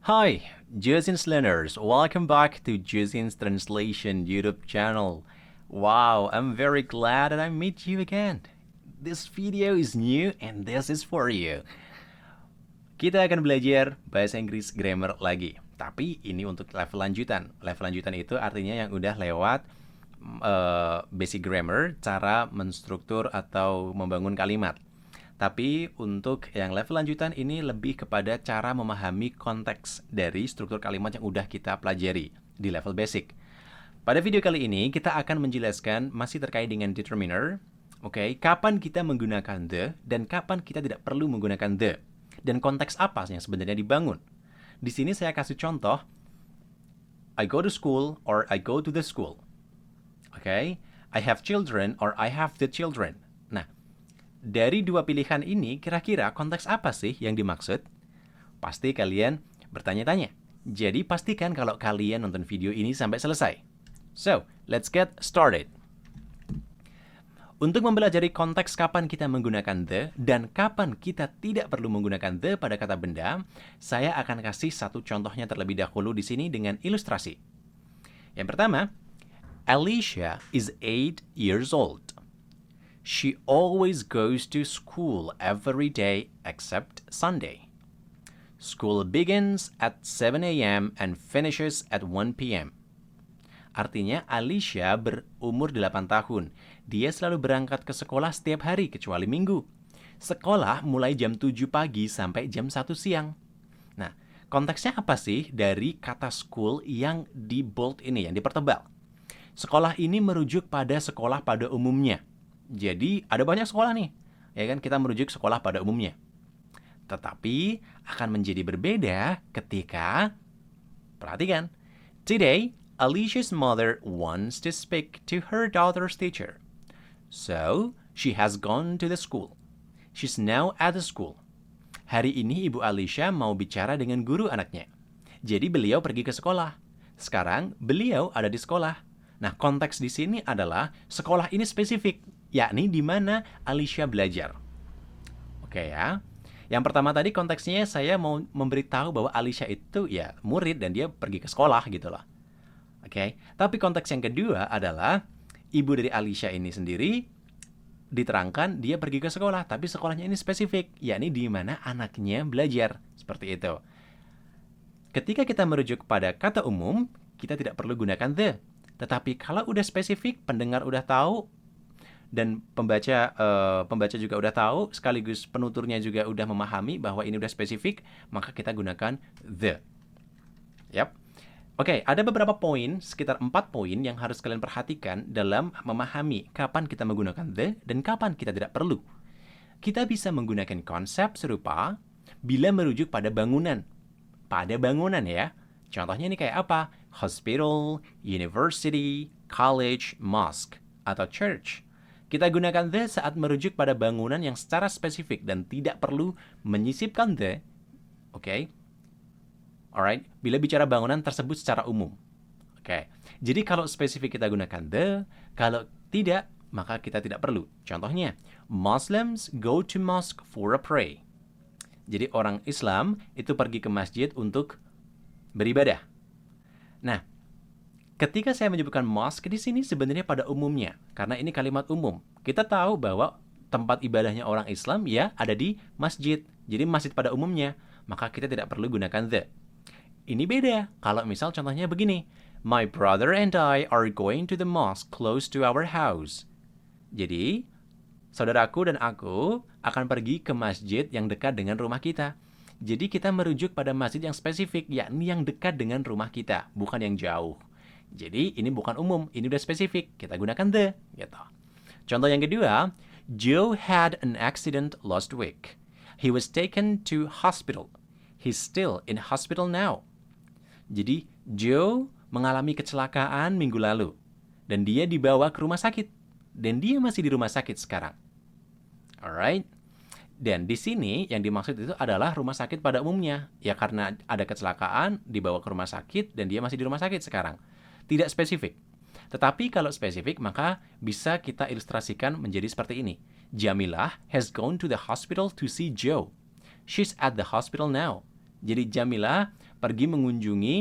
Hi, Justin's learners. Welcome back to Justin's Translation YouTube channel. Wow, I'm very glad that I meet you again. This video is new and this is for you. Kita akan belajar bahasa Inggris grammar lagi. Tapi ini untuk level lanjutan. Level lanjutan itu artinya yang udah lewat basic grammar, cara menstruktur atau membangun kalimat. Tapi untuk yang level lanjutan ini lebih kepada cara memahami konteks dari struktur kalimat yang udah kita pelajari di level basic. Pada video kali ini kita akan menjelaskan masih terkait dengan determiner. Oke, kapan kita menggunakan the dan kapan kita tidak perlu menggunakan the. Dan konteks apa yang sebenarnya dibangun. Di sini saya kasih contoh, I go to school or I go to the school. Oke, I have children or I have the children. Nah, dari dua pilihan ini, kira-kira konteks apa sih yang dimaksud? Pasti kalian bertanya-tanya. Jadi pastikan kalau kalian nonton video ini sampai selesai. So, let's get started. Untuk mempelajari konteks kapan kita menggunakan the dan kapan kita tidak perlu menggunakan the pada kata benda, saya akan kasih satu contohnya terlebih dahulu di sini dengan ilustrasi. Yang pertama, Alicia is 8 years old. She always goes to school every day except Sunday. School begins at 7 a.m. and finishes at 1 p.m. Artinya Alicia berumur 8 tahun. Dia selalu berangkat ke sekolah setiap hari kecuali Minggu. Sekolah mulai jam 7 pagi sampai jam 1 siang. Nah, konteksnya apa sih dari kata school yang di bold ini, yang dipertebal? Sekolah ini merujuk pada sekolah pada umumnya. Jadi, ada banyak sekolah nih. Ya kan, kita merujuk sekolah pada umumnya. Tetapi, akan menjadi berbeda ketika, perhatikan, today, Alicia's mother wants to speak to her daughter's teacher. So, she has gone to the school. She's now at the school. Hari ini Ibu Alicia mau bicara dengan guru anaknya. Jadi beliau pergi ke sekolah. Sekarang beliau ada di sekolah. Nah, konteks di sini adalah sekolah ini spesifik, yakni di mana Alicia belajar. Oke ya. Yang pertama tadi konteksnya saya mau memberitahu bahwa Alicia itu ya murid dan dia pergi ke sekolah gitu loh. Oke, tapi konteks yang kedua adalah ibu dari Alicia ini sendiri diterangkan dia pergi ke sekolah, tapi sekolahnya ini spesifik, yakni di mana anaknya belajar, seperti itu. Ketika kita merujuk pada kata umum, kita tidak perlu gunakan the. Tetapi kalau udah spesifik, pendengar udah tahu, dan pembaca juga udah tahu, sekaligus penuturnya juga udah memahami bahwa ini udah spesifik, maka kita gunakan the. Yap. Oke, ada beberapa poin, sekitar 4 poin yang harus kalian perhatikan dalam memahami kapan kita menggunakan the dan kapan kita tidak perlu. Kita bisa menggunakan konsep serupa bila merujuk pada bangunan. Pada bangunan ya. Contohnya ini kayak apa? Hospital, university, college, mosque, atau church. Kita gunakan the saat merujuk pada bangunan yang secara spesifik dan tidak perlu menyisipkan the. Oke. Alright, bila bicara bangunan tersebut secara umum. Oke, jadi kalau spesifik kita gunakan the, kalau tidak, maka kita tidak perlu. Contohnya, Muslims go to mosque for a pray. Jadi orang Islam itu pergi ke masjid untuk beribadah. Nah, ketika saya menyebutkan mosque di sini sebenarnya pada umumnya, karena ini kalimat umum. Kita tahu bahwa tempat ibadahnya orang Islam ya ada di masjid. Jadi masjid pada umumnya, maka kita tidak perlu gunakan the. Ini beda. Kalau misal contohnya begini. My brother and I are going to the mosque close to our house. Jadi, saudaraku dan aku akan pergi ke masjid yang dekat dengan rumah kita. Jadi kita merujuk pada masjid yang spesifik, yakni yang dekat dengan rumah kita, bukan yang jauh. Jadi ini bukan umum, ini udah spesifik. Kita gunakan the, gitu. Contoh yang kedua, Joe had an accident last week. He was taken to hospital. He's still in hospital now. Jadi, Joe mengalami kecelakaan minggu lalu. Dan dia dibawa ke rumah sakit. Dan dia masih di rumah sakit sekarang. Alright? Dan di sini yang dimaksud itu adalah rumah sakit pada umumnya. Ya karena ada kecelakaan, dibawa ke rumah sakit, dan dia masih di rumah sakit sekarang. Tidak spesifik. Tetapi kalau spesifik, maka bisa kita ilustrasikan menjadi seperti ini. Jamilah has gone to the hospital to see Joe. She's at the hospital now. Jadi Jamilah pergi mengunjungi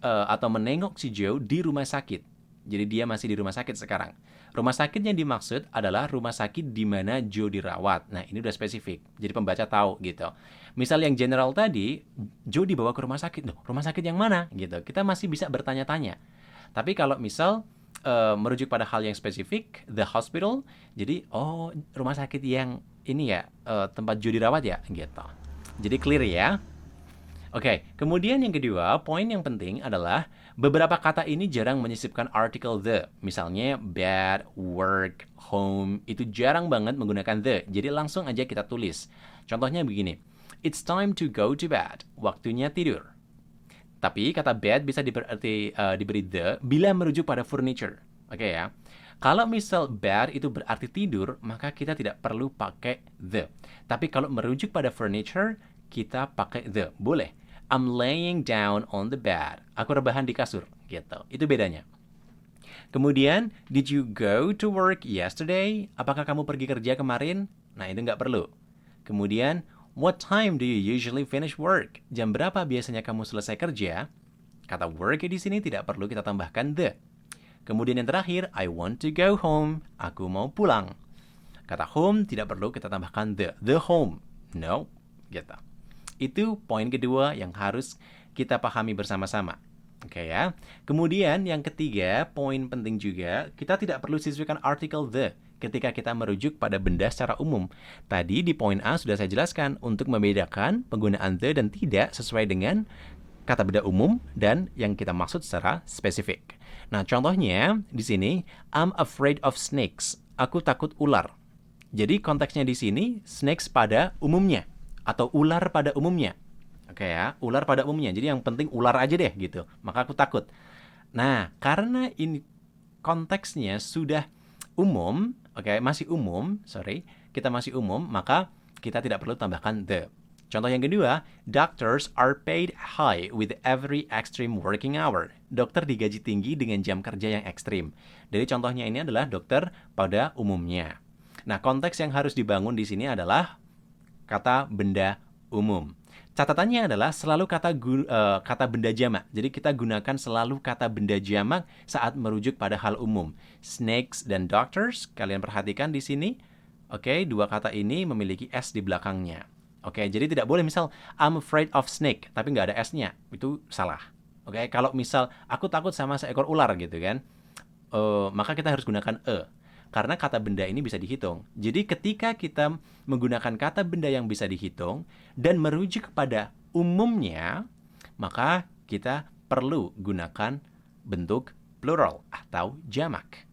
atau menengok si Joe di rumah sakit. Jadi dia masih di rumah sakit sekarang. Rumah sakit yang dimaksud adalah rumah sakit di mana Joe dirawat. Nah, ini udah spesifik. Jadi pembaca tahu gitu. Misal yang general tadi, Joe dibawa ke rumah sakit. Loh, rumah sakit yang mana? Gitu. Kita masih bisa bertanya-tanya. Tapi kalau misal merujuk pada hal yang spesifik, the hospital, jadi rumah sakit yang ini ya, tempat Joe dirawat ya, gitu. Jadi clear ya. Oke, kemudian yang kedua, poin yang penting adalah beberapa kata ini jarang menyisipkan artikel the. Misalnya bed, work, home, itu jarang banget menggunakan the. Jadi langsung aja kita tulis. Contohnya begini, it's time to go to bed. Waktunya tidur. Tapi kata bed bisa diberi the bila merujuk pada furniture. Oke ya. Kalau misal bed itu berarti tidur, maka kita tidak perlu pakai the. Tapi kalau merujuk pada furniture, kita pakai the. Boleh. I'm laying down on the bed. Aku rebahan di kasur. Gitu. Itu bedanya. Kemudian, did you go to work yesterday? Apakah kamu pergi kerja kemarin? Nah, itu nggak perlu. Kemudian, what time do you usually finish work? Jam berapa biasanya kamu selesai kerja? Kata work di sini tidak perlu kita tambahkan the. Kemudian yang terakhir, I want to go home. Aku mau pulang. Kata home tidak perlu kita tambahkan the. The home. No. Gitu. Itu poin kedua yang harus kita pahami bersama-sama. Oke ya. Kemudian yang ketiga, poin penting juga, kita tidak perlu sisipkan artikel the ketika kita merujuk pada benda secara umum. Tadi di poin A sudah saya jelaskan untuk membedakan penggunaan the dan tidak sesuai dengan kata benda umum dan yang kita maksud secara spesifik. Nah, contohnya di sini, I'm afraid of snakes. Aku takut ular. Jadi konteksnya di sini snakes pada umumnya atau ular pada umumnya. Oke ya, ular pada umumnya. Jadi yang penting ular aja deh gitu. Maka aku takut. Nah, karena ini konteksnya sudah umum, kita masih umum, maka kita tidak perlu tambahkan the. Contoh yang kedua, doctors are paid high with every extreme working hour. Dokter digaji tinggi dengan jam kerja yang ekstrim. Jadi contohnya ini adalah dokter pada umumnya. Nah, konteks yang harus dibangun di sini adalah kata benda umum. Catatannya adalah selalu kata benda jamak. Jadi kita gunakan selalu kata benda jamak saat merujuk pada hal umum. Snakes dan doctors, kalian perhatikan di sini. Oke, dua kata ini memiliki S di belakangnya. Oke, jadi tidak boleh misal I'm afraid of snake, tapi nggak ada S-nya. Itu salah. Oke, kalau misal aku takut sama seekor ular gitu kan, maka kita harus gunakan karena kata benda ini bisa dihitung. Jadi ketika kita menggunakan kata benda yang bisa dihitung dan merujuk kepada umumnya, maka kita perlu gunakan bentuk plural atau jamak.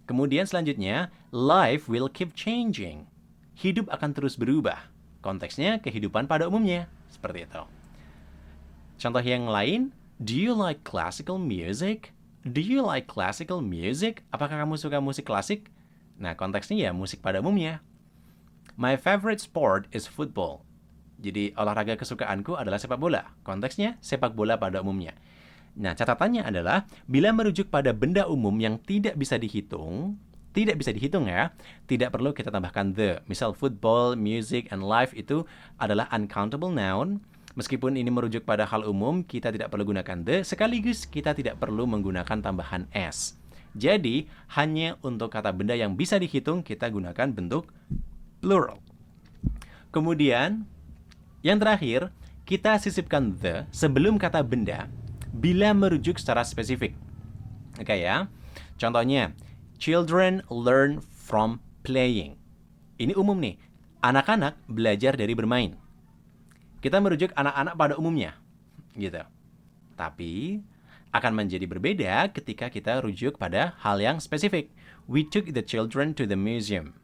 Kemudian selanjutnya, life will keep changing. Hidup akan terus berubah. Konteksnya kehidupan pada umumnya. Seperti itu. Contoh yang lain, do you like classical music? Do you like classical music? Apakah kamu suka musik klasik? Nah, konteksnya ya musik pada umumnya. My favorite sport is football. Jadi, olahraga kesukaanku adalah sepak bola. Konteksnya sepak bola pada umumnya. Nah, catatannya adalah bila merujuk pada benda umum yang tidak bisa dihitung ya, tidak perlu kita tambahkan the. Misal football, music, and life itu adalah uncountable noun. Meskipun ini merujuk pada hal umum, kita tidak perlu gunakan the, sekaligus kita tidak perlu menggunakan tambahan s. Jadi, hanya untuk kata benda yang bisa dihitung, kita gunakan bentuk plural. Kemudian, yang terakhir, kita sisipkan the sebelum kata benda bila merujuk secara spesifik. Oke ya. Contohnya, children learn from playing. Ini umum nih. Anak-anak belajar dari bermain. Kita merujuk anak-anak pada umumnya. Gitu. Tapi akan menjadi berbeda ketika kita rujuk pada hal yang spesifik. We took the children to the museum.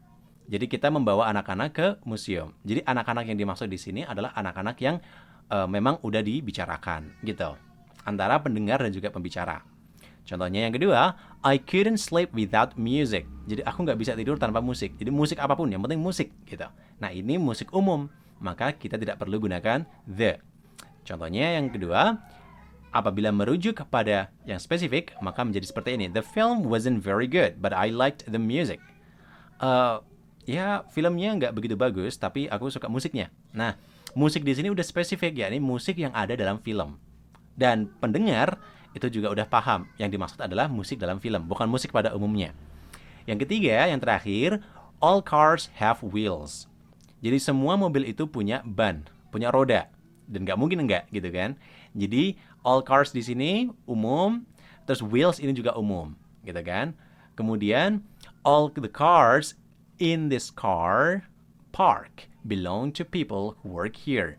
Jadi kita membawa anak-anak ke museum. Jadi anak-anak yang dimaksud di sini adalah anak-anak yang memang udah dibicarakan gitu. Antara pendengar dan juga pembicara. Contohnya yang kedua, I couldn't sleep without music. Jadi aku nggak bisa tidur tanpa musik. Jadi musik apapun, yang penting musik gitu. Nah ini musik umum, maka kita tidak perlu gunakan the. Contohnya yang kedua, apabila merujuk kepada yang spesifik, maka menjadi seperti ini. The film wasn't very good, but I liked the music. Ya filmnya nggak begitu bagus, tapi aku suka musiknya. Nah musik di sini udah spesifik ya, ini musik yang ada dalam film. Dan pendengar itu juga udah paham yang dimaksud adalah musik dalam film, bukan musik pada umumnya. Yang ketiga, yang terakhir, all cars have wheels. Jadi semua mobil itu punya ban, punya roda. Dan nggak mungkin enggak gitu kan. Jadi all cars di sini umum, terus wheels ini juga umum gitu kan. Kemudian all the cars in this car park belong to people who work here.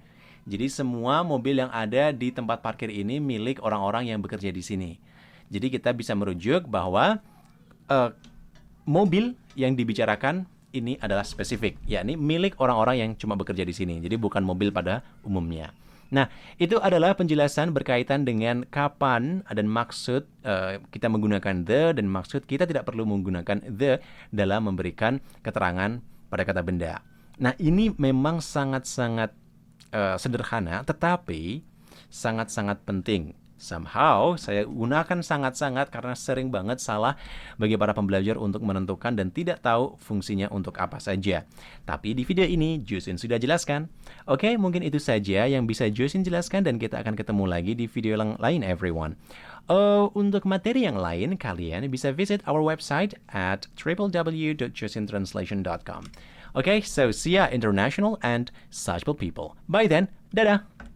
Jadi semua mobil yang ada di tempat parkir ini milik orang-orang yang bekerja di sini. Jadi kita bisa merujuk bahwa mobil yang dibicarakan ini adalah spesifik, yakni milik orang-orang yang cuma bekerja di sini. Jadi bukan mobil pada umumnya. Nah, itu adalah penjelasan berkaitan dengan kapan dan maksud kita menggunakan the, dan maksud kita tidak perlu menggunakan the dalam memberikan keterangan pada kata benda. Nah, ini memang sangat-sangat sederhana, tetapi sangat-sangat penting. Somehow, saya gunakan sangat-sangat karena sering banget salah bagi para pembelajar untuk menentukan dan tidak tahu fungsinya untuk apa saja. Tapi di video ini, Jusin sudah jelaskan. Oke, mungkin itu saja yang bisa Jusin jelaskan dan kita akan ketemu lagi di video yang lain, everyone. Untuk materi yang lain, kalian bisa visit our website at www.jusintranslation.com. Okay, so see ya international and Sajbal people. Bye then. Dadah!